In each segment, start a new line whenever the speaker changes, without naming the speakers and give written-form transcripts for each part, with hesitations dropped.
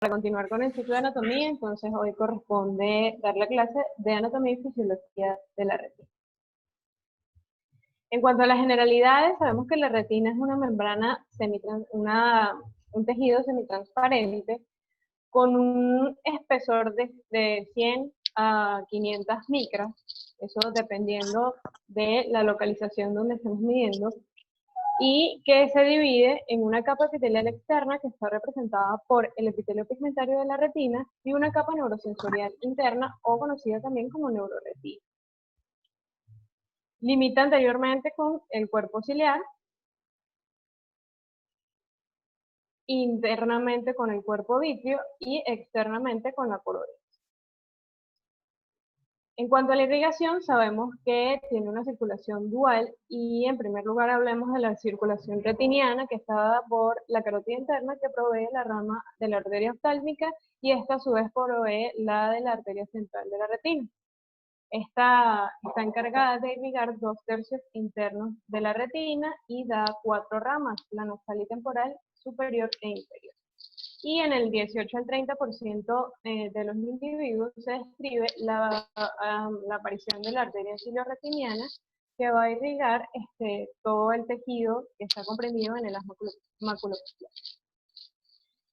Para continuar con el ciclo de anatomía, entonces hoy corresponde dar la clase de anatomía y fisiología de la retina. En cuanto a las generalidades, sabemos que la retina es una membrana, un tejido semitransparente con un espesor de 100 a 500 micras, eso dependiendo de la localización donde estemos midiendo, y que se divide en una capa epitelial externa que está representada por el epitelio pigmentario de la retina y una capa neurosensorial interna o conocida también como neuroretina. Limita anteriormente con el cuerpo ciliar, internamente con el cuerpo vítreo y externamente con la coroidea. En cuanto a la irrigación, sabemos que tiene una circulación dual y en primer lugar hablemos de la circulación retiniana que está dada por la carótida interna que provee la rama de la arteria oftálmica y esta a su vez provee la de la arteria central de la retina. Esta está encargada de irrigar 2/3 internos de la retina y da 4 ramas, la nasal y temporal, superior e inferior. Y en el 18 al 30% de los individuos se describe la aparición de la arteria ciliorretiniana que va a irrigar todo el tejido que está comprendido en el haz maculofacial.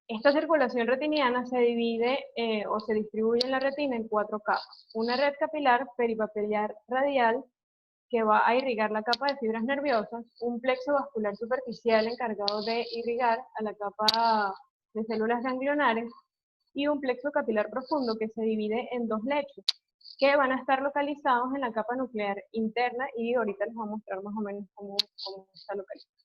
Esta circulación retiniana se divide o se distribuye en la retina en 4 capas. Una red capilar peripapiliar radial que va a irrigar la capa de fibras nerviosas, un plexo vascular superficial encargado de irrigar a la capa de células ganglionares y un plexo capilar profundo que se divide en 2 lechos que van a estar localizados en la capa nuclear interna y ahorita les voy a mostrar más o menos cómo está localizado.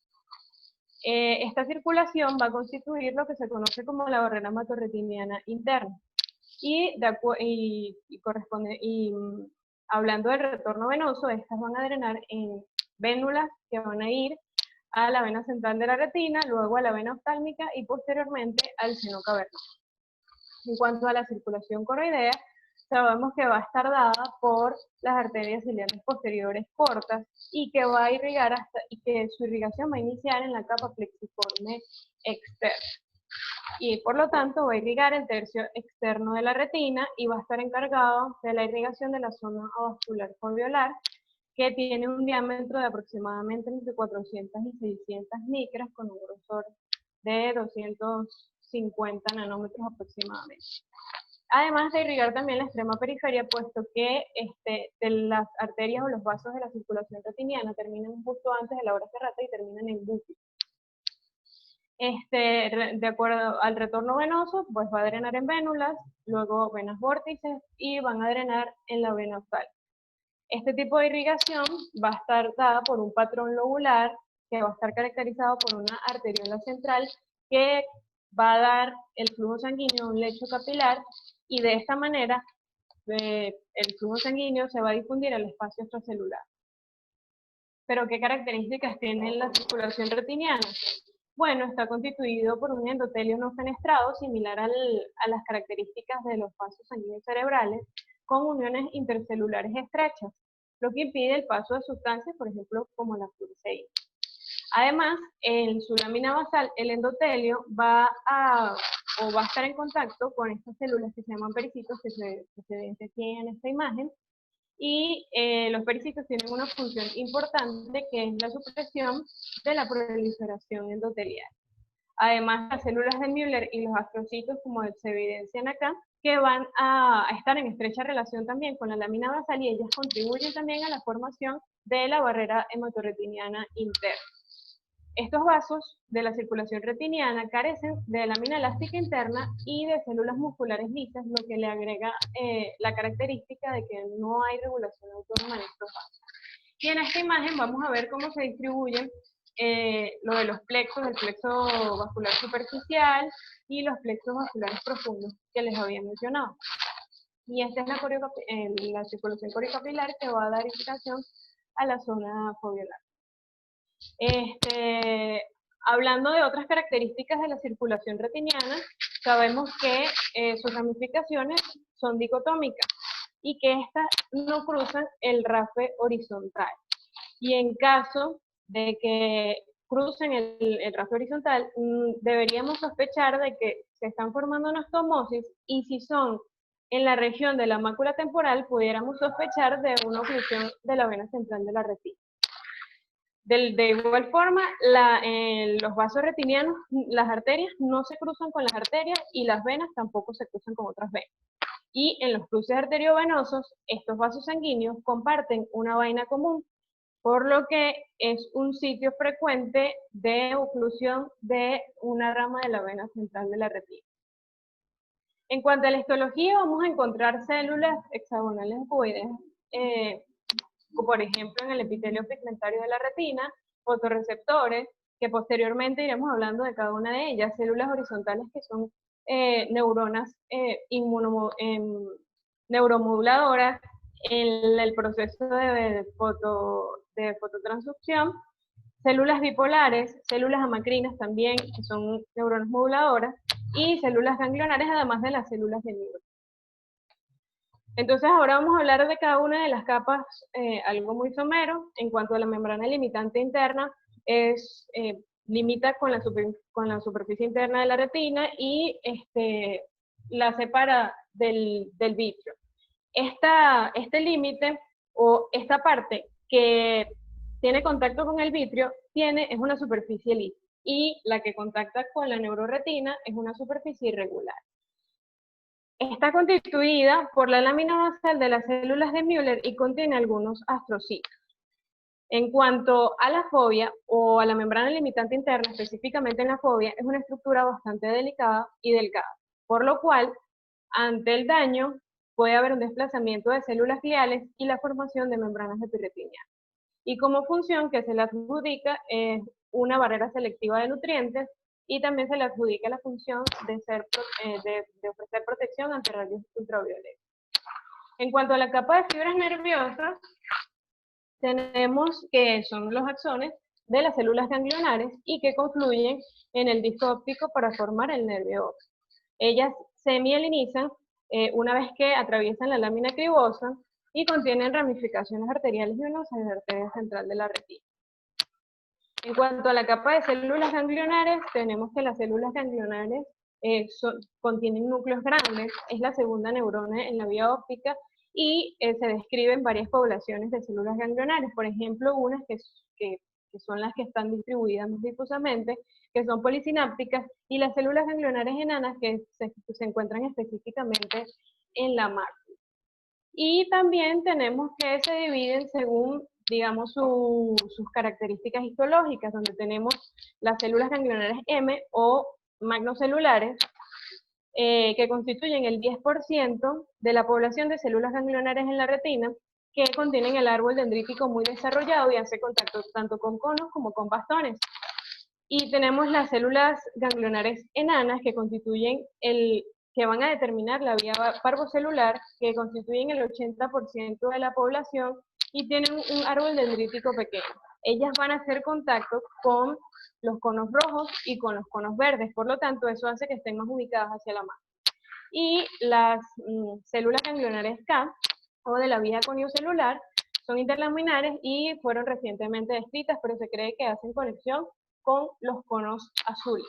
Esta circulación va a constituir lo que se conoce como la barrera hematorretiniana interna hablando del retorno venoso, estas van a drenar en vénulas que van a ir a la vena central de la retina, luego a la vena oftálmica y posteriormente al seno cavernoso. En cuanto a la circulación coroidea, sabemos que va a estar dada por las arterias ciliares posteriores cortas y que va a irrigar y que su irrigación va a iniciar en la capa plexiforme externa. Y por lo tanto va a irrigar el tercio externo de la retina y va a estar encargado de la irrigación de la zona avascular foveolar, que tiene un diámetro de aproximadamente entre 400 y 600 micras con un grosor de 250 nanómetros aproximadamente. Además de irrigar también la extrema periferia, puesto que de las arterias o los vasos de la circulación retiniana terminan justo antes de la hora ferrata y terminan en búfilo. De acuerdo al retorno venoso, pues va a drenar en vénulas, luego venas vórtices y van a drenar en la vena oftálmica. Este tipo de irrigación va a estar dada por un patrón lobular que va a estar caracterizado por una arteriola central que va a dar el flujo sanguíneo a un lecho capilar y de esta manera el flujo sanguíneo se va a difundir al espacio extracelular. ¿Pero qué características tiene la circulación retiniana? Bueno, está constituido por un endotelio no fenestrado similar a las características de los vasos sanguíneos cerebrales con uniones intercelulares estrechas, lo que impide el paso de sustancias, por ejemplo, como la fluoresceína. Además, en su lámina basal, el endotelio va a estar en contacto con estas células que se llaman pericitos, que se ven aquí en esta imagen, y los pericitos tienen una función importante que es la supresión de la proliferación endotelial. Además, las células de Müller y los astrocitos, como se evidencian acá, que van a estar en estrecha relación también con la lámina basal y ellas contribuyen también a la formación de la barrera hematorretiniana interna. Estos vasos de la circulación retiniana carecen de lámina elástica interna y de células musculares lisas, lo que le agrega la característica de que no hay regulación autónoma en estos vasos. Y en esta imagen vamos a ver cómo se distribuyen lo de los plexos, el plexo vascular superficial y los plexos vasculares profundos que les había mencionado. Y esta es la circulación coricapilar que va a dar indicación a la zona foveolar. Hablando de otras características de la circulación retiniana, sabemos que sus ramificaciones son dicotómicas y que estas no cruzan el rafe horizontal. Y en caso de que crucen el rastro horizontal, deberíamos sospechar de que se están formando anastomosis, y si son en la región de la mácula temporal, pudiéramos sospechar de una oclusión de la vena central de la retina. De igual forma, los vasos retinianos, las arterias no se cruzan con las arterias y las venas tampoco se cruzan con otras venas. Y en los cruces arteriovenosos, estos vasos sanguíneos comparten una vaina común, por lo que es un sitio frecuente de oclusión de una rama de la vena central de la retina. En cuanto a la histología, vamos a encontrar células hexagonales ovoides, por ejemplo en el epitelio pigmentario de la retina, fotorreceptores, que posteriormente iremos hablando de cada una de ellas, células horizontales que son neuronas neuromoduladoras en el proceso de fototransducción, células bipolares, células amacrinas también, que son neuronas moduladoras, y células ganglionares, además de las células de Müller. Entonces ahora vamos a hablar de cada una de las capas, algo muy somero. En cuanto a la membrana limitante interna, limita con la superficie interna de la retina y la separa del vitrio. Este límite, o esta parte que tiene contacto con el vitrio, es una superficie lisa, y la que contacta con la neuroretina es una superficie irregular. Está constituida por la lámina basal de las células de Müller y contiene algunos astrocitos. En cuanto a la fobia, o a la membrana limitante interna, específicamente en la fobia, es una estructura bastante delicada y delgada, por lo cual, ante el daño, puede haber un desplazamiento de células gliales y la formación de membranas epirretinianas. Y como función que se le adjudica es una barrera selectiva de nutrientes, y también se le adjudica la función de ofrecer protección ante rayos ultravioletas. En cuanto a la capa de fibras nerviosas, tenemos que son los axones de las células ganglionares y que confluyen en el disco óptico para formar el nervio óptico. Ellas se mielinizan una vez que atraviesan la lámina cribosa y contienen ramificaciones arteriales y venosas en la arteria central de la retina. En cuanto a la capa de células ganglionares, tenemos que las células ganglionares contienen núcleos grandes, es la segunda neurona en la vía óptica, y se describen varias poblaciones de células ganglionares, por ejemplo, unas que son las que están distribuidas más difusamente, que son polisinápticas, y las células ganglionares enanas que se encuentran específicamente en la mácula. Y también tenemos que se dividen según, digamos, sus características histológicas, donde tenemos las células ganglionares M o magnocelulares, que constituyen el 10% de la población de células ganglionares en la retina, que contienen el árbol dendrítico muy desarrollado y hace contacto tanto con conos como con bastones. Y tenemos las células ganglionares enanas, que que van a determinar la vía parvocelular, que constituyen el 80% de la población y tienen un árbol dendrítico pequeño. Ellas van a hacer contacto con los conos rojos y con los conos verdes, por lo tanto eso hace que estén más ubicadas hacia la masa. Y las células ganglionares K, o de la vía coniocelular, son interlaminares y fueron recientemente descritas, pero se cree que hacen conexión con los conos azules.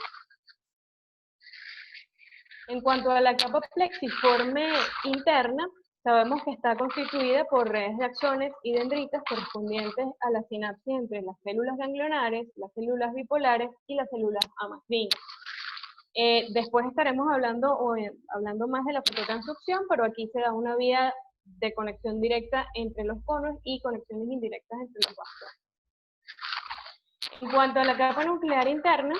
En cuanto a la capa plexiforme interna, sabemos que está constituida por redes de axones y dendritas correspondientes a la sinapsis entre las células ganglionares, las células bipolares y las células amacrinas. Después estaremos hablando más de la fototransducción, pero aquí se da una vía de conexión directa entre los conos y conexiones indirectas entre los bastones. En cuanto a la capa nuclear interna,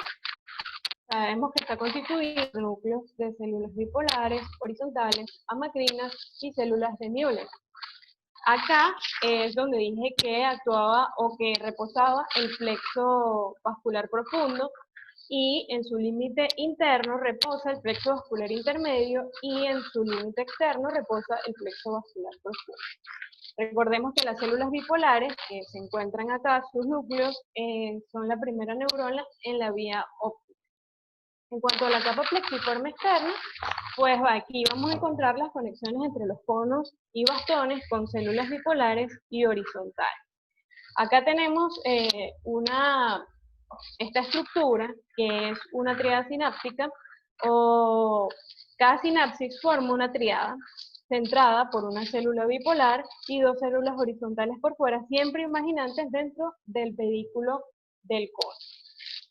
sabemos que está constituida por núcleos de células bipolares, horizontales, amacrinas y células de Müller. Acá es donde dije que actuaba o que reposaba el plexo vascular profundo, y en su límite interno reposa el plexo vascular intermedio y en su límite externo reposa el plexo vascular profundo. Recordemos que las células bipolares, que se encuentran acá, sus núcleos, son la primera neurona en la vía óptica. En cuanto a la capa plexiforme externa, pues aquí vamos a encontrar las conexiones entre los conos y bastones con células bipolares y horizontales. Acá tenemos una esta estructura, que es una tríada sináptica, o cada sinapsis forma una tríada centrada por una célula bipolar y dos células horizontales por fuera, siempre imaginantes dentro del pedículo del cono.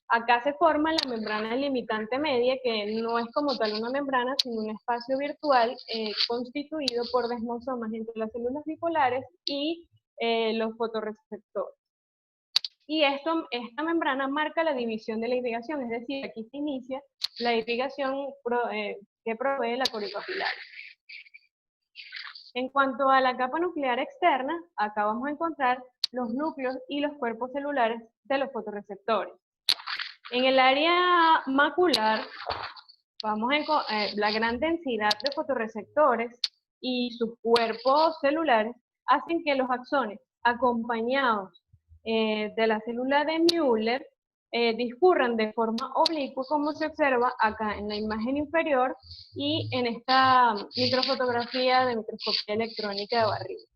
Acá se forma la membrana limitante media, que no es como tal una membrana, sino un espacio virtual constituido por desmosomas entre las células bipolares y los fotorreceptores. Y esta membrana marca la división de la irrigación, es decir, aquí se inicia la irrigación que provee la coripapilar. En cuanto a la capa nuclear externa, acá vamos a encontrar los núcleos y los cuerpos celulares de los fotorreceptores. En el área macular, la gran densidad de fotorreceptores y sus cuerpos celulares hacen que los axones, acompañados de la célula de Müller, discurran de forma oblicua, como se observa acá en la imagen inferior y en esta microfotografía de microscopía electrónica de barrido.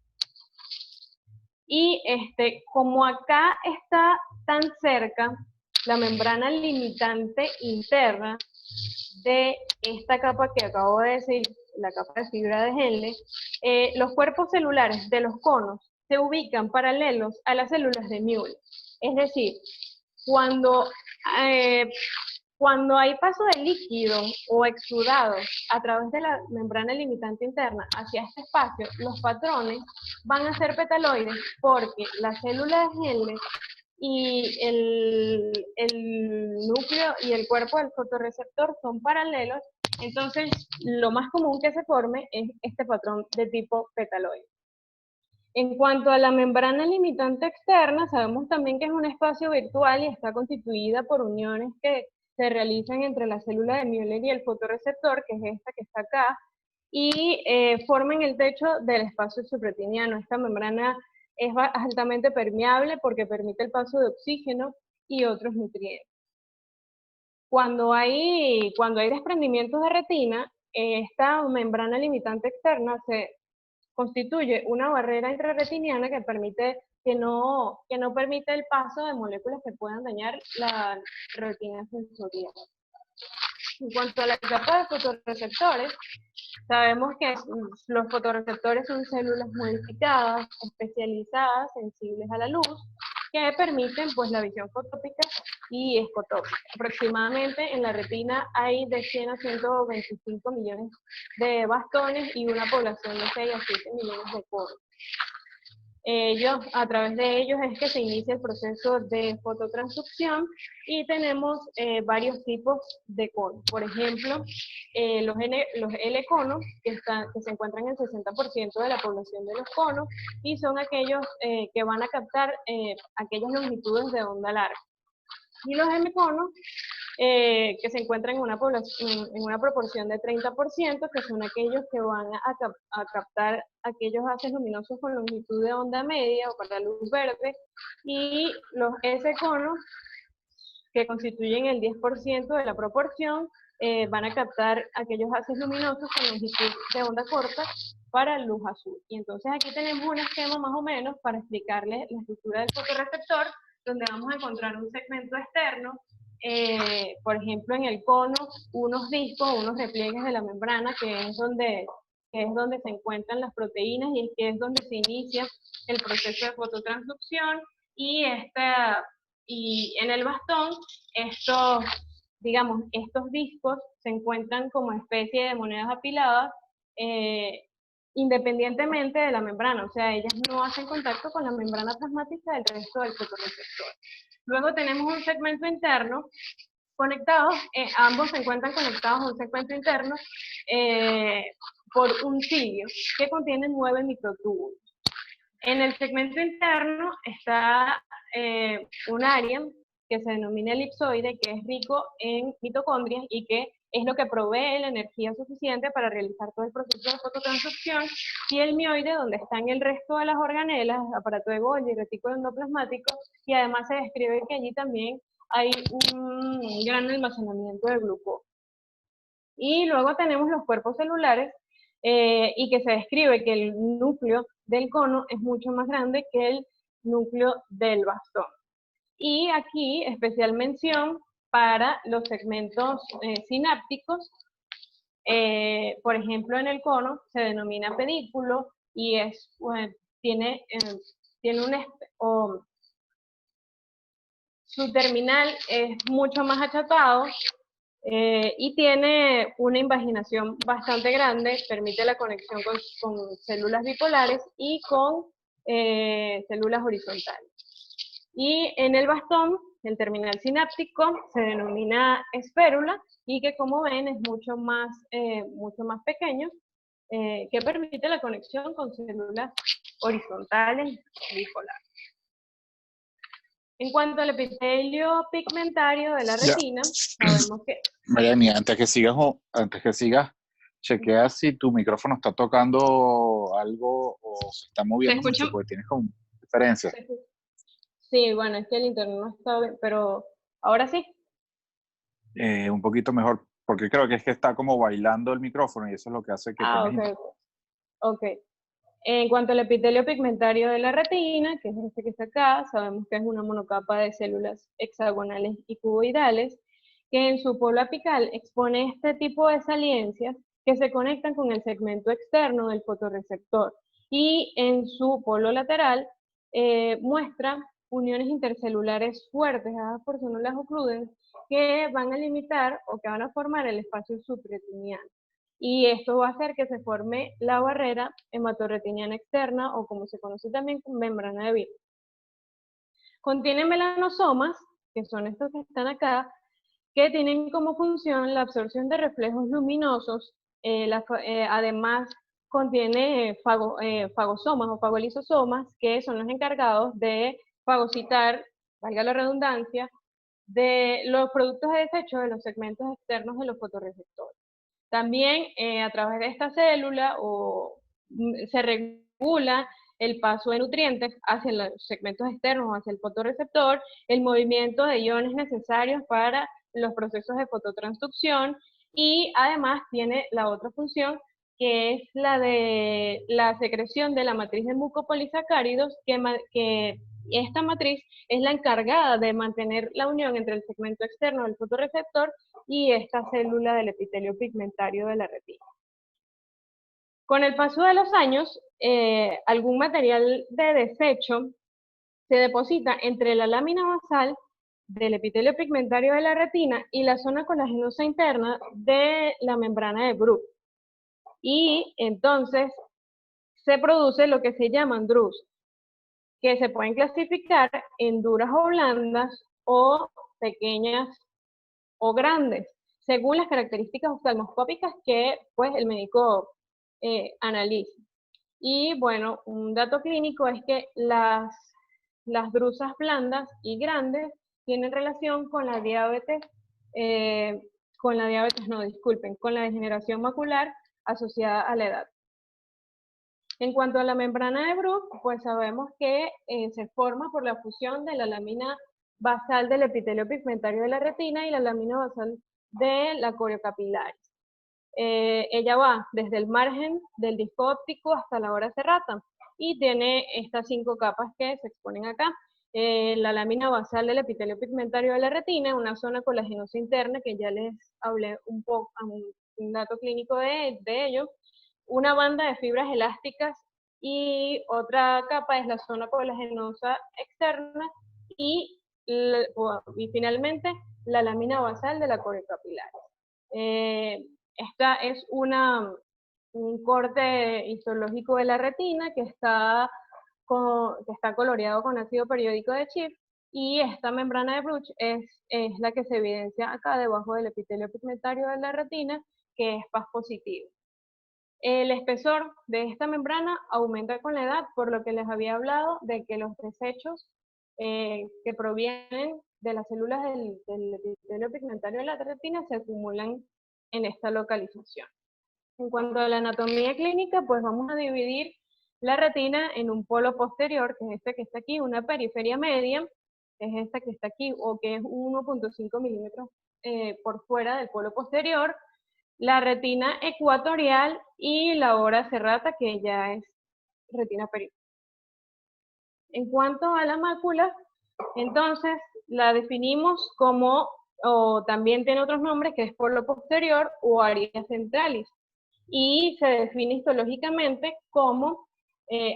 Y como acá está tan cerca la membrana limitante interna de esta capa que acabo de decir, la capa de fibra de Henle, los cuerpos celulares de los conos se ubican paralelos a las células de Müller. Es decir, cuando hay paso de líquido o exudado a través de la membrana limitante interna hacia este espacio, los patrones van a ser petaloides porque la célula de Henle y el núcleo y el cuerpo del fotorreceptor son paralelos, entonces lo más común que se forme es este patrón de tipo petaloide. En cuanto a la membrana limitante externa, sabemos también que es un espacio virtual y está constituida por uniones que se realizan entre la célula de Müller y el fotorreceptor, que es esta que está acá, y forman el techo del espacio subretiniano. Esta membrana es altamente permeable porque permite el paso de oxígeno y otros nutrientes. Cuando hay desprendimientos de retina, esta membrana limitante externa se constituye una barrera intrarretiniana que no permite el paso de moléculas que puedan dañar la retina sensorial. En cuanto a la capa de fotorreceptores, sabemos que los fotorreceptores son células modificadas, especializadas, sensibles a la luz, que permiten pues la visión fotópica y escotópica. Aproximadamente en la retina hay de 100 a 125 millones de bastones y una población de 6 a 7 millones de conos. A través de ellos es que se inicia el proceso de fototransducción y tenemos varios tipos de conos. Por ejemplo, los L-conos, que se encuentran en el 60% de la población de los conos, y son aquellos que van a captar aquellas longitudes de onda larga. Y los M-conos, que se encuentran en una proporción de 30%, que son aquellos que van a captar aquellos haces luminosos con longitud de onda media o para luz verde, y los S-conos, que constituyen el 10% de la proporción, van a captar aquellos haces luminosos con longitud de onda corta para luz azul. Y entonces aquí tenemos un esquema más o menos para explicarles la estructura del fotorreceptor, donde vamos a encontrar un segmento externo, por ejemplo en el cono, unos discos, unos repliegues de la membrana, que es donde se encuentran las proteínas y que es donde se inicia el proceso de fototransducción, y en el bastón, estos discos se encuentran como especie de monedas apiladas, independientemente de la membrana, o sea, ellas no hacen contacto con la membrana plasmática del resto del fotorreceptor. Luego tenemos un segmento interno conectados, ambos se encuentran conectados a un segmento interno por un cilio que contiene 9 microtúbulos. En el segmento interno está un área que se denomina elipsoide, que es rico en mitocondrias y que es lo que provee la energía suficiente para realizar todo el proceso de fototransducción, y el mioide, donde están el resto de las organelas, aparato de Golgi, retículo endoplasmático, y además se describe que allí también hay un gran almacenamiento de glucosa. Y luego tenemos los cuerpos celulares, y que se describe que el núcleo del cono es mucho más grande que el núcleo del bastón. Y aquí especial mención para los segmentos sinápticos. Por ejemplo, en el cono se denomina pedículo y es, tiene su terminal es mucho más achatado y tiene una invaginación bastante grande, permite la conexión con células bipolares y con células horizontales. Y en el bastón, el terminal sináptico se denomina espérula y que, como ven, es mucho más pequeño, que permite la conexión con células horizontales bipolares. En cuanto al epitelio pigmentario de la retina, sabemos que...
Mariani, antes que sigas, chequea si tu micrófono está tocando algo o se está moviendo mucho, porque tienes como diferencia.
Sí, bueno, es que el internet no está bien, pero ahora sí.
Un poquito mejor, porque creo que es que está como bailando el micrófono y eso es lo que hace que tengas...
Ok. En cuanto al epitelio pigmentario de la retina, que es este que está acá, sabemos que es una monocapa de células hexagonales y cuboidales, que en su polo apical expone este tipo de saliencias que se conectan con el segmento externo del fotorreceptor, y en su polo lateral muestra uniones intercelulares fuertes dadas por células ocludens que van a limitar o que van a formar el espacio subretiniano. Y esto va a hacer que se forme la barrera hematorretiniana externa, o como se conoce también como membrana de Biot. Contiene melanosomas, que son estos que están acá, que tienen como función la absorción de reflejos luminosos. Además, contiene fagosomas o fagolisosomas, que son los encargados de fagocitar, valga la redundancia, de los productos de desecho de los segmentos externos de los fotorreceptores. También a través de esta célula se regula el paso de nutrientes hacia los segmentos externos, hacia el fotorreceptor, el movimiento de iones necesarios para los procesos de fototransducción, y además tiene la otra función, que es la de la secreción de la matriz de mucopolisacáridos, que esta matriz es la encargada de mantener la unión entre el segmento externo del fotorreceptor y esta célula del epitelio pigmentario de la retina. Con el paso de los años, algún material de desecho se deposita entre la lámina basal del epitelio pigmentario de la retina y la zona colagenosa interna de la membrana de Bruch. Y entonces se produce lo que se llaman drusos, que se pueden clasificar en duras o blandas, o pequeñas o grandes, según las características oftalmoscópicas que pues el médico analiza. Y bueno, un dato clínico es que las drusas blandas y grandes tienen relación con la diabetes, con la degeneración macular asociada a la edad. En cuanto a la membrana de Bruch, pues sabemos que se forma por la fusión de la lámina basal del epitelio pigmentario de la retina y la lámina basal de la coriocapilaris. Ella va desde el margen del disco óptico hasta la hora serrata y tiene estas 5 capas que se exponen acá. La lámina basal del epitelio pigmentario de la retina, una zona colagenosa interna, que ya les hablé un poco, un dato clínico de ello, una banda de fibras elásticas, y otra capa es la zona colagenosa externa, y finalmente la lámina basal de la coriocapilar. Esta es un corte histológico de la retina que está coloreado con ácido periódico de Schiff, y esta membrana de Bruch es la que se evidencia acá debajo del epitelio pigmentario de la retina, que es Paz positivo. El espesor de esta membrana aumenta con la edad, por lo que les había hablado de que los desechos que provienen de las células del epitelio pigmentario de la retina se acumulan en esta localización. En cuanto a la anatomía clínica, pues vamos a dividir la retina en un polo posterior, que es este que está aquí, una periferia media, que es esta que está aquí, o que es 1.5 milímetros por fuera del polo posterior, la retina ecuatorial y la hora serrata, que ya es retina periférica. En cuanto a la mácula, entonces la definimos como, o también tiene otros nombres, que es polo posterior o área centralis. Y se define histológicamente como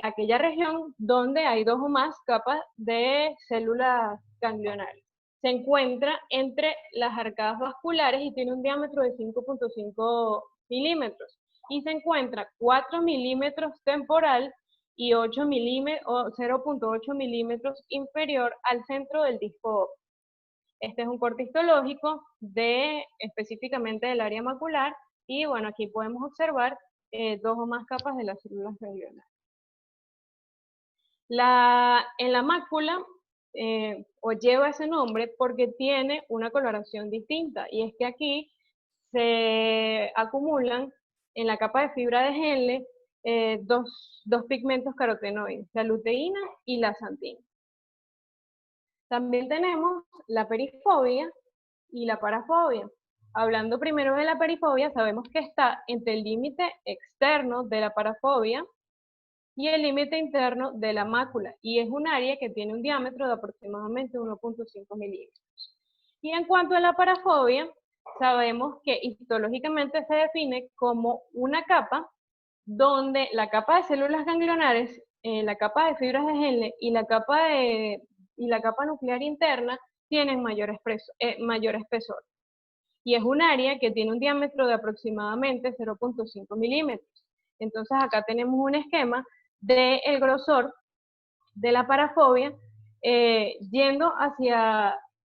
aquella región donde hay dos o más capas de células ganglionares. Se encuentra entre las arcadas vasculares y tiene un diámetro de 5.5 milímetros. Y se encuentra 4 milímetros temporal y 8 milímetros, 0.8 milímetros inferior al centro del disco óptico. Este es un corte histológico específicamente del área macular, y bueno, aquí podemos observar dos o más capas de las células ganglionares. En la mácula o lleva ese nombre porque tiene una coloración distinta, y es que aquí se acumulan en la capa de fibra de Henle dos pigmentos carotenoides, la luteína y la xantina. También tenemos la perifobia y la parafobia. Hablando primero de la perifobia, sabemos que está entre el límite externo de la parafobia y el límite interno de la mácula, y es un área que tiene un diámetro de aproximadamente 1.5 milímetros. Y en cuanto a la parafobia, sabemos que histológicamente se define como una capa donde la capa de células ganglionares, la capa de fibras de Henle y la capa nuclear interna tienen mayor espesor. Y es un área que tiene un diámetro de aproximadamente 0.5 milímetros. Entonces acá tenemos un esquema del grosor de la parafobia yendo hacia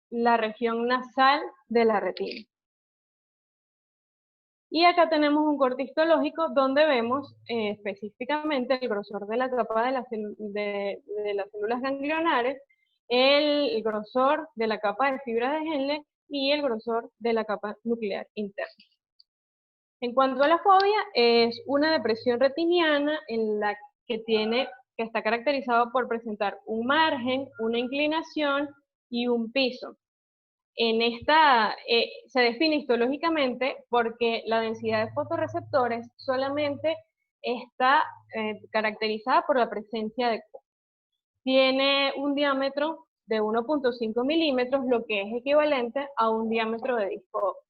la región nasal de la retina. Y acá tenemos un corte histológico donde vemos específicamente el grosor de la capa de las células ganglionares, el grosor de la capa de fibra de Henle y el grosor de la capa nuclear interna. En cuanto a la fobia, es una depresión retiniana en la que está caracterizada por presentar un margen, una inclinación y un piso. En esta se define histológicamente porque la densidad de fotorreceptores solamente está caracterizada por la presencia de COO. Tiene un diámetro de 1.5 milímetros, lo que es equivalente a un diámetro de disco óptico.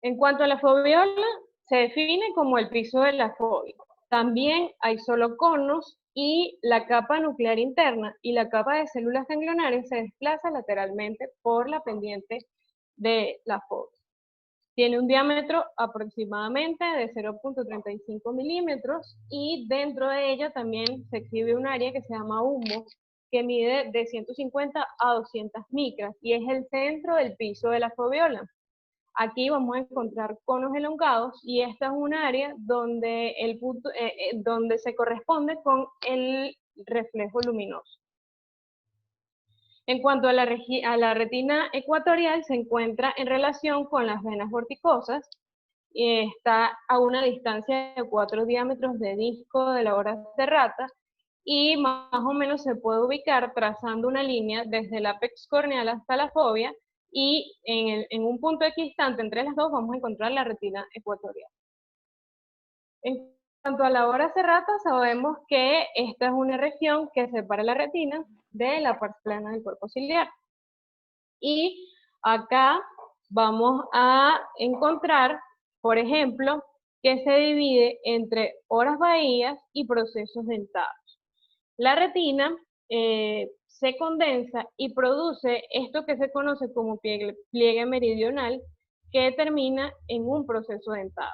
En cuanto a la fobiola, se define como el piso de la fobia. También hay solo conos y la capa nuclear interna y la capa de células ganglionares se desplaza lateralmente por la pendiente de la fobia. Tiene un diámetro aproximadamente de 0.35 milímetros y dentro de ella también se exhibe un área que se llama humo, que mide de 150 a 200 micras y es el centro del piso de la fobiola. Aquí vamos a encontrar conos elongados y esta es un área donde, donde se corresponde con el reflejo luminoso. En cuanto a la retina ecuatorial, se encuentra en relación con las venas vorticosas y está a una distancia de 4 diámetros de disco de la hora serrata y más o menos se puede ubicar trazando una línea desde el ápex corneal hasta la fóvea, y en un punto equidistante entre las dos vamos a encontrar la retina ecuatorial. En cuanto a la hora serrata, sabemos que esta es una región que separa la retina de la parte plana del cuerpo ciliar. Y acá vamos a encontrar, por ejemplo, que se divide entre horas bahías y procesos dentados. La retina se condensa y produce esto que se conoce como pliegue meridional, que termina en un proceso dentado.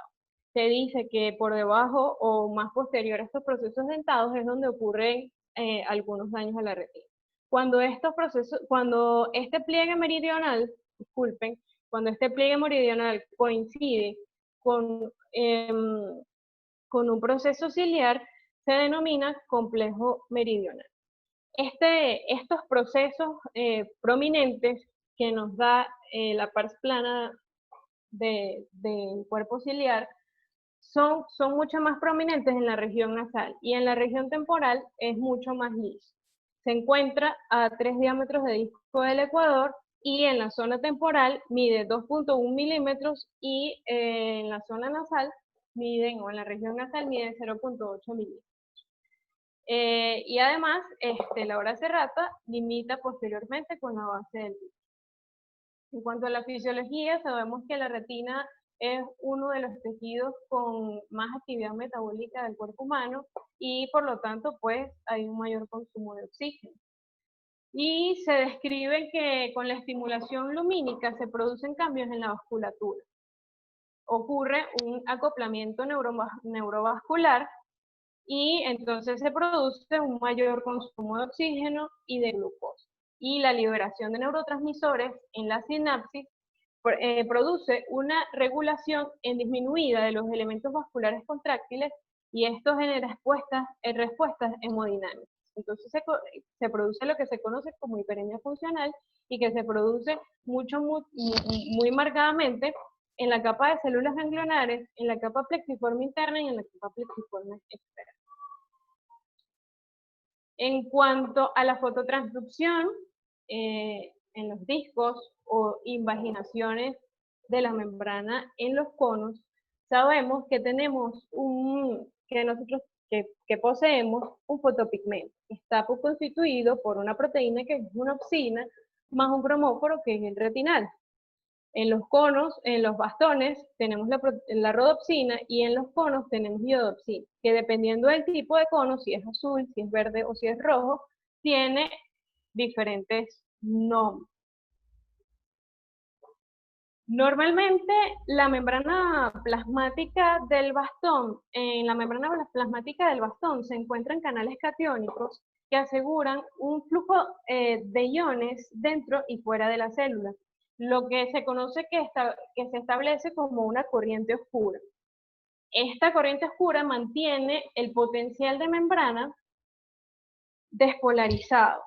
Se dice que por debajo o más posterior a estos procesos dentados es donde ocurren algunos daños a la retina. Cuando este pliegue meridional, cuando este pliegue meridional coincide con un proceso ciliar, se denomina complejo meridional. Estos procesos prominentes que nos da la pars plana del cuerpo ciliar son mucho más prominentes en la región nasal, y en la región temporal es mucho más liso. Se encuentra a 3 diámetros de disco del ecuador y en la zona temporal mide 2.1 milímetros y en la zona nasal en la región nasal mide 0.8 milímetros. Y además, la hora serrata limita posteriormente con la base del disco. En cuanto a la fisiología, sabemos que la retina es uno de los tejidos con más actividad metabólica del cuerpo humano y por lo tanto pues hay un mayor consumo de oxígeno. Y se describe que con la estimulación lumínica se producen cambios en la vasculatura. Ocurre un acoplamiento neurovascular y entonces se produce un mayor consumo de oxígeno y de glucosa. Y la liberación de neurotransmisores en la sinapsis produce una regulación en disminuida de los elementos vasculares contráctiles y esto genera respuestas hemodinámicas. Entonces se produce lo que se conoce como hiperemia funcional y que se produce muy marcadamente en la capa de células ganglionares, en la capa plexiforme interna y en la capa plexiforme externa. En cuanto a la fototransducción, en los discos o invaginaciones de la membrana en los conos, sabemos que que poseemos un fotopigmento, que está constituido por una proteína que es una opsina, más un cromóforo que es el retinal. En los conos, en los bastones, tenemos la rodopsina y en los conos tenemos iodopsina, que dependiendo del tipo de cono, si es azul, si es verde o si es rojo, tiene diferentes nombres. Normalmente la membrana plasmática del bastón, en la membrana plasmática del bastón se encuentran canales catiónicos que aseguran un flujo de iones dentro y fuera de la célula, lo que se conoce que se establece como una corriente oscura. Esta corriente oscura mantiene el potencial de membrana despolarizado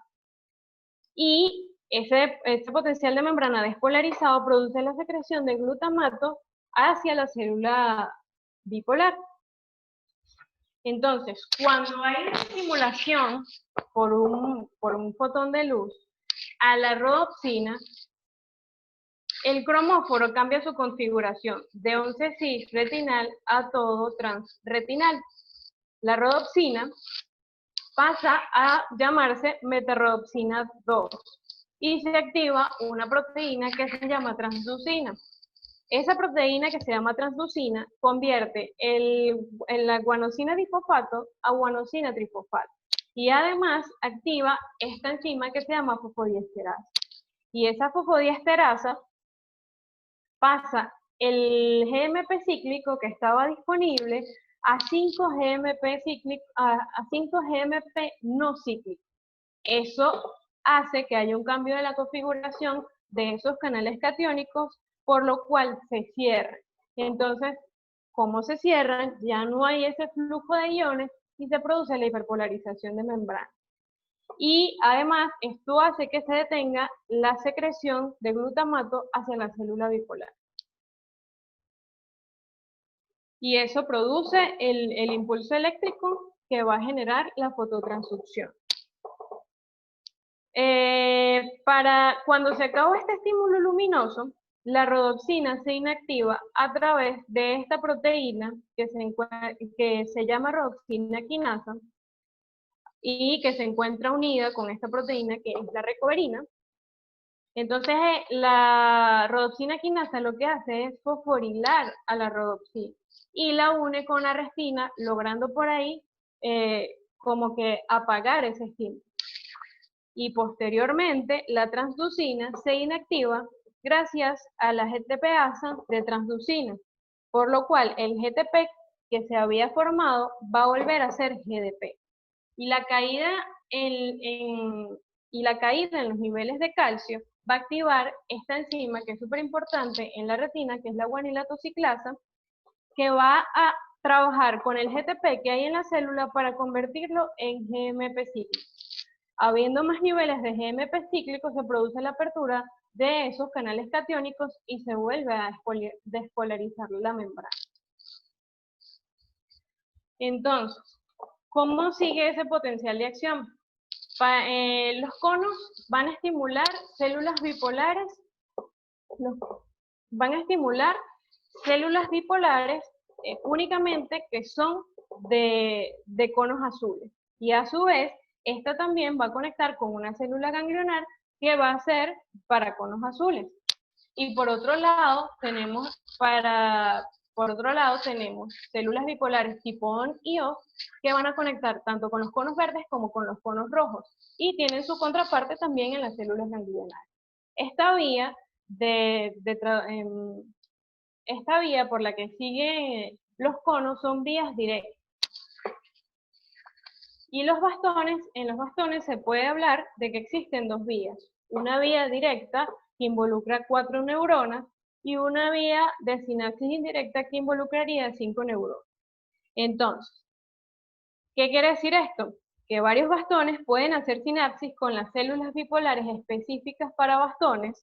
y ese potencial de membrana despolarizado produce la secreción de glutamato hacia la célula bipolar. Entonces, cuando hay una estimulación por un fotón de luz a la rodopsina, el cromóforo cambia su configuración de 11-cis retinal a todo transretinal. La rodopsina pasa a llamarse metarrodopsina 2 y se activa una proteína que se llama transducina. Esa proteína que se llama transducina convierte la guanosina difosfato a guanosina trifosfato y además activa esta enzima que se llama fosfodiesterasa. Y esa fosfodiesterasa pasa el GMP cíclico que estaba disponible a 5 GMP no cíclicos. Eso hace que haya un cambio de la configuración de esos canales catiónicos, por lo cual se cierran. Entonces, como se cierran, ya no hay ese flujo de iones y se produce la hiperpolarización de membrana. Y además, esto hace que se detenga la secreción de glutamato hacia la célula bipolar. Y eso produce el impulso eléctrico que va a generar la fototransducción. Cuando se acaba este estímulo luminoso, la rodopsina se inactiva a través de esta proteína que se llama rodopsina quinasa y que se encuentra unida con esta proteína que es la recoverina. Entonces, la rodopsina quinasa lo que hace es fosforilar a la rodopsina y la une con la restina, logrando por ahí como que apagar ese estímulo. Y posteriormente, la transducina se inactiva gracias a la GTPasa de transducina, por lo cual el GTP que se había formado va a volver a ser GDP. Y la caída en los niveles de calcio va a activar esta enzima que es súper importante en la retina, que es la guanilatociclasa, que va a trabajar con el GTP que hay en la célula para convertirlo en GMP cíclico. Habiendo más niveles de GMP cíclico, se produce la apertura de esos canales catiónicos y se vuelve a despolarizar la membrana. Entonces, ¿cómo sigue ese potencial de acción? Los conos van a estimular células bipolares, únicamente que son de conos azules. Y a su vez, esta también va a conectar con una célula ganglionar que va a ser para conos azules. Y por otro lado tenemos células bipolares tipo ON y OFF que van a conectar tanto con los conos verdes como con los conos rojos y tienen su contraparte también en las células ganglionares. Esta vía esta vía por la que siguen los conos son vías directas. Y en los bastones se puede hablar de que existen dos vías. Una vía directa que involucra 4 neuronas y una vía de sinapsis indirecta que involucraría 5 neuronas. Entonces, ¿qué quiere decir esto? Que varios bastones pueden hacer sinapsis con las células bipolares específicas para bastones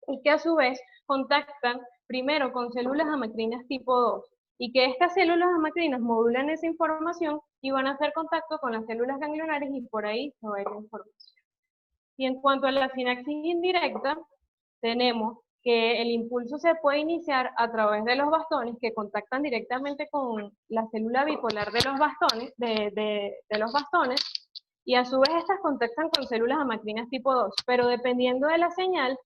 y que a su vez contactan primero con células amacrinas tipo 2 y que estas células amacrinas modulan esa información y van a hacer contacto con las células ganglionares y por ahí se va a ir la información. Y en cuanto a la sinapsis indirecta, tenemos que el impulso se puede iniciar a través de los bastones que contactan directamente con la célula bipolar de los bastones, de los bastones, y a su vez estas contactan con células amacrinas tipo 2, pero dependiendo de la señal,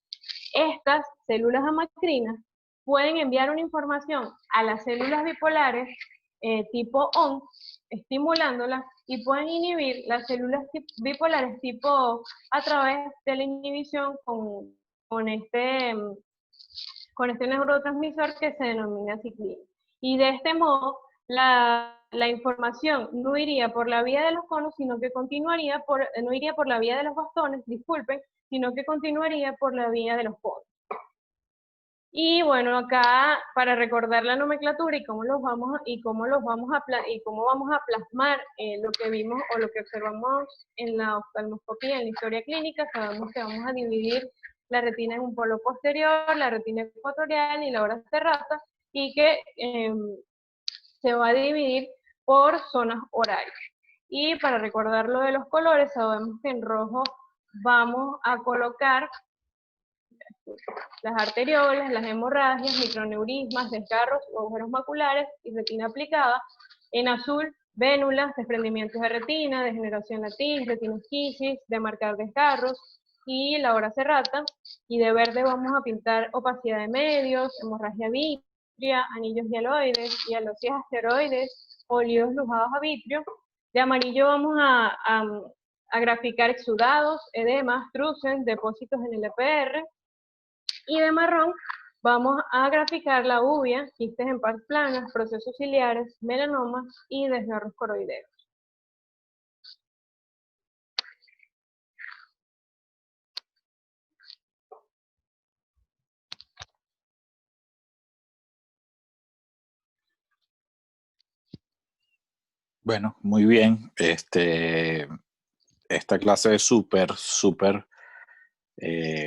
estas células amacrinas pueden enviar una información a las células bipolares tipo ON, estimulándolas, y pueden inhibir las células bipolares tipo O a través de la inhibición con este neurotransmisor que se denomina ciclina. Y de este modo, la información no iría por la vía de los conos, sino que no iría por la vía de los bastones, disculpen, sino que continuaría por la vía de los conos. Y bueno, acá para recordar la nomenclatura y cómo vamos a plasmar lo que vimos o lo que observamos en la oftalmoscopía, en la historia clínica, sabemos que vamos a dividir la retina en un polo posterior, la retina ecuatorial y la hora serrata, y que se va a dividir por zonas horarias. Y para recordar lo de los colores, sabemos que en rojo vamos a colocar las arteriolas, las hemorragias, microneurismas, desgarros o agujeros maculares y retina aplicada. En azul, vénulas, desprendimientos de retina, degeneración latín, retinoesquisis, de marcar desgarros y la hora serrata. Y de verde vamos a pintar opacidad de medios, hemorragia vitrea, anillos hialoides, hialocias asteroides, óleos lujados a vitrio. De amarillo vamos a graficar exudados, edemas, truces, depósitos en el EPR. Y de marrón vamos a graficar la uvea, quistes en paz planas, procesos ciliares, melanomas y desgarros coroideos.
Bueno, muy bien. Esta clase es súper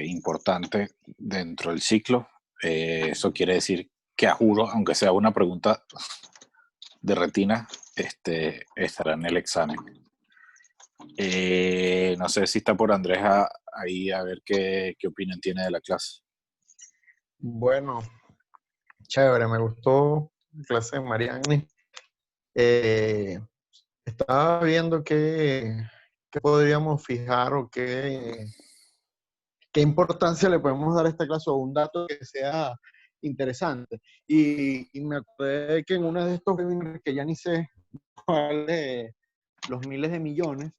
importante dentro del ciclo. Eso quiere decir que a juro, aunque sea una pregunta de retina, estará en el examen. No sé si está por Andrés ahí a ver qué opinión tiene de la clase.
Bueno, chévere, me gustó la clase de Marianne. Estaba viendo qué podríamos fijar o qué importancia le podemos dar a esta clase o un dato que sea interesante. Y me acordé que en uno de estos webinars, que ya ni sé cuál de los miles de millones,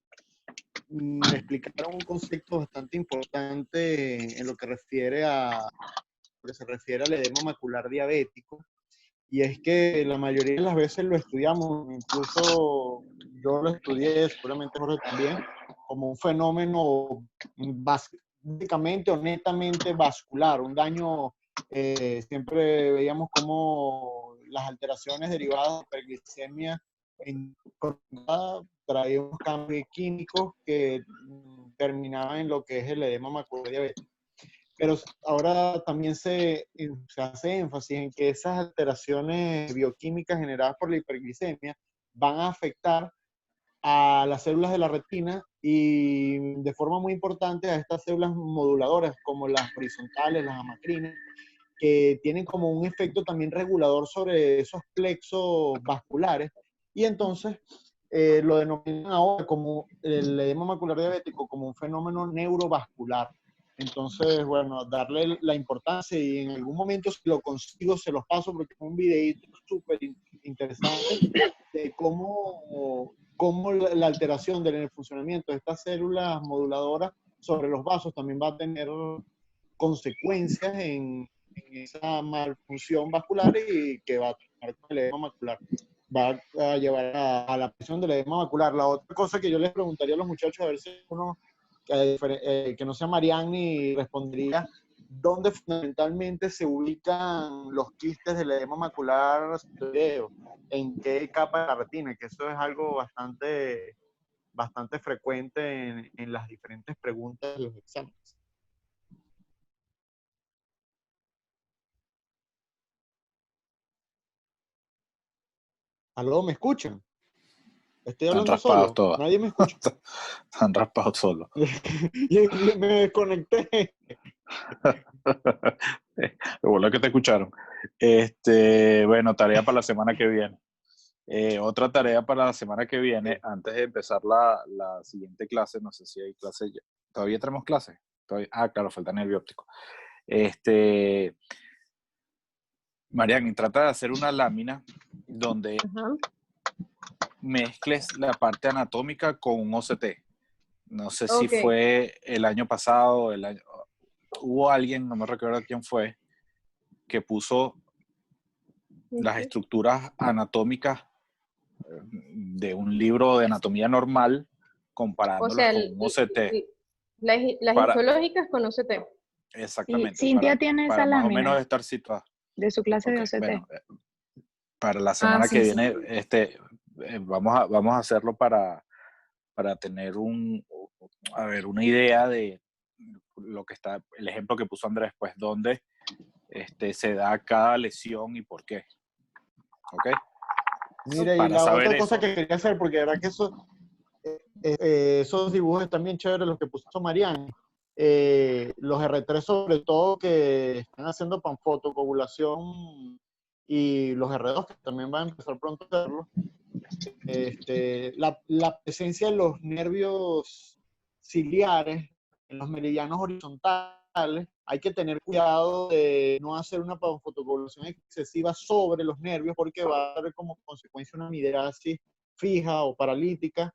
me explicaron un concepto bastante importante en lo que se refiere al edema macular diabético. Y es que la mayoría de las veces lo estudiamos, incluso yo lo estudié, seguramente Jorge también, como un fenómeno básicamente o netamente vascular, un daño. Siempre veíamos cómo las alteraciones derivadas de hiperglicemia traían unos cambios químicos que terminaban en lo que es el edema macular diabético. Pero ahora también se hace énfasis en que esas alteraciones bioquímicas generadas por la hiperglicemia van a afectar a las células de la retina y de forma muy importante a estas células moduladoras como las horizontales, las amacrinas, que tienen como un efecto también regulador sobre esos plexos vasculares. Y entonces lo denominan ahora como el edema macular diabético como un fenómeno neurovascular. Entonces, bueno, darle la importancia y en algún momento si lo consigo se los paso porque es un videito súper interesante de cómo la alteración del funcionamiento de estas células moduladoras sobre los vasos también va a tener consecuencias en esa malfunción vascular y que va a tener con el edema macular. Va a llevar a la presión del edema macular. La otra cosa que yo les preguntaría a los muchachos, a ver si uno que no sea Marianne respondería, ¿dónde fundamentalmente se ubican los quistes del edema macular? ¿En qué capa de la retina? Que eso es algo bastante frecuente en las diferentes preguntas de los exámenes. ¿Aló, me escuchan? Estoy hablando solo.
Todas.
Nadie me escucha.
Están raspados solo.
Me desconecté.
Bueno, que te escucharon. Bueno, tarea para la semana que viene. Otra tarea para la semana que viene, antes de empezar la siguiente clase, no sé si hay clase ya. ¿Todavía tenemos clase? Claro, falta nervio óptico. Marianne, trata de hacer una lámina donde mezcles la parte anatómica con un OCT. No sé si fue el año pasado, hubo alguien, no me recuerdo quién fue, que puso las estructuras anatómicas de un libro de anatomía normal comparándolas con un OCT.
Las histológicas con OCT.
Exactamente.
Cintia tiene esa lámina.
Más o menos estar situada.
De su clase de OCT.
Bueno, para la semana que viene, vamos a hacerlo para tener una idea de lo que está, el ejemplo que puso Andrés, pues dónde se da cada lesión y por qué. ¿Ok?
Mira, y la otra cosa que quería hacer, porque la verdad que esos dibujos están bien chéveres, los que puso Marianne. Los R3 sobre todo que están haciendo panfotocoagulación y los R2 que también van a empezar pronto a hacerlo. La presencia de los nervios ciliares en los meridianos horizontales, hay que tener cuidado de no hacer una panfotocoagulación excesiva sobre los nervios porque va a dar como consecuencia una midriasis fija o paralítica,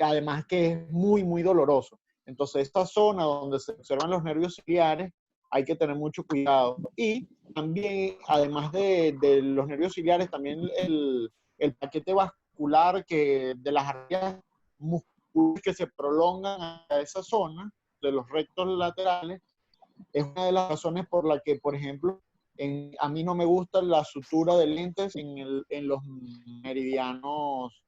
además que es muy, muy doloroso. Entonces, esta zona donde se observan los nervios ciliares, hay que tener mucho cuidado. Y también, además de los nervios ciliares, también el paquete vascular de las arterias musculares que se prolongan a esa zona, de los rectos laterales, es una de las razones por la que, por ejemplo, a mí no me gusta la sutura de lentes en los meridianos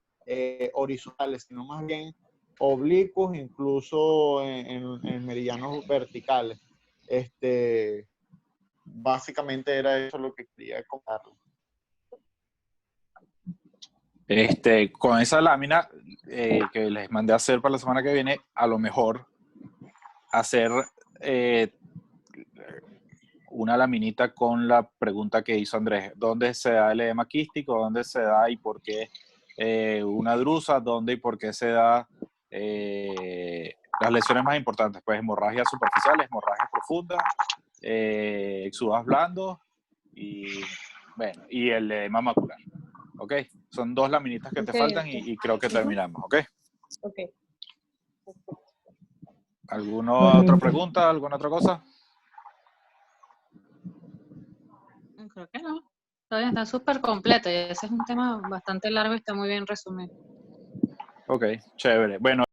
horizontales, sino más bien oblicuos, incluso en meridianos verticales. Básicamente era eso lo que quería contarles.
Con esa lámina que les mandé a hacer para la semana que viene, a lo mejor hacer una laminita con la pregunta que hizo Andrés. ¿Dónde se da el edema quístico? ¿Dónde se da y por qué una drusa? ¿Dónde y por qué se da las lesiones más importantes? Pues hemorragias superficiales, hemorragias profundas, exudados blandos y el edema macular. ¿Ok? Son 2 laminitas que te faltan y creo que terminamos. ¿Ok?
Ok.
¿Alguna otra pregunta? ¿Alguna otra cosa?
Creo que no. Todavía está súper completo y ese es un tema bastante largo y está muy bien resumido.
Ok, chévere. Bueno,